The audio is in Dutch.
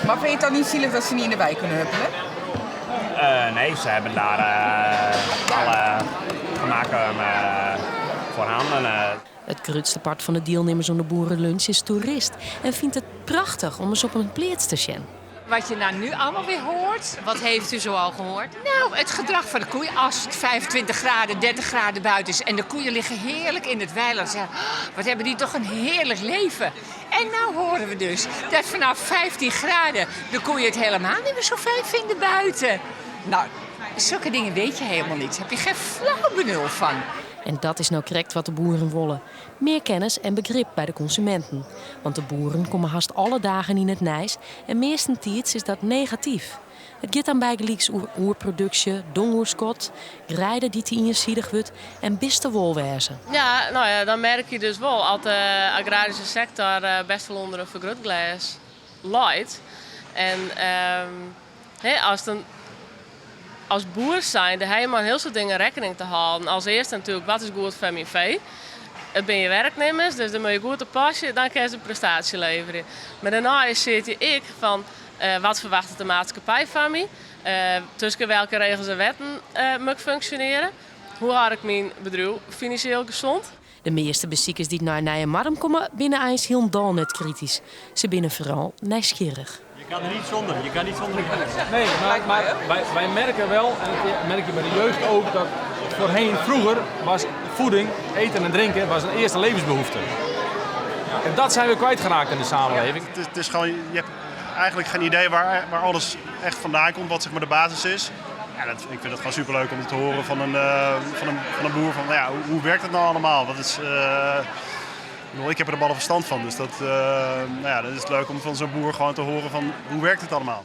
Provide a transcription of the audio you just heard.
Maar vind je het dan niet zielig dat ze niet in de wei kunnen huppelen? Nee, ze hebben daar alle gemakken voorhanden. Het grootste part van de deelnemers aan de boerenlunch is toerist en vindt het prachtig om eens op een pleats te zijn. Wat je nou nu allemaal weer hoort. Wat heeft u zoal gehoord? Nou, het gedrag van de koeien. Als het 25 graden, 30 graden buiten is en de koeien liggen heerlijk in het weiland. Zeggen, oh, wat hebben die toch een heerlijk leven. En nou horen we dus dat vanaf 15 graden de koeien het helemaal niet meer zo fijn vinden buiten. Nou, zulke dingen weet je helemaal niet. Daar heb je geen flauw benul van. En dat is nou correct wat de boeren willen. Meer kennis en begrip bij de consumenten. Want de boeren komen haast alle dagen in het nijs en meestentijds is dat negatief. Het gaat dan bijgelijks oerproductie, dongoerskot, grijden die te inziedig wordt en beste wolwerzen. Ja, nou ja, dan merk je dus wel dat de agrarische sector best wel onder een vergrootglas leidt. En als boer zijn, dan heb je maar heel veel dingen rekening te houden. Als eerste natuurlijk, wat is goed voor mijn vee? Het ben je werknemers, dus dan moet je goed op passen, dan kan je een prestatie leveren. Maar daarna zit ik van, wat verwacht de maatschappij van mij? Tussen welke regels en wetten moet functioneren? Hoe hou ik mijn bedrijf financieel gezond? De meeste bezoekers die naar Nijenmarm komen, binnen eens heel net kritisch. Ze binnen vooral nieuwsgierig. Je kan er niet zonder. Nee, maar wij merken wel, en dat merk je bij de jeugd ook, dat voorheen, vroeger, was voeding, eten en drinken was een eerste levensbehoefte. En dat zijn we kwijtgeraakt in de samenleving. Het is gewoon, je hebt eigenlijk geen idee waar alles echt vandaan komt, wat zeg maar de basis is. Ja, ik vind het gewoon superleuk om te horen van een boer van, nou ja, hoe werkt het nou allemaal? Wat is, ik heb er de ballen verstand van, dus dat is leuk om van zo'n boer gewoon te horen van hoe werkt het allemaal.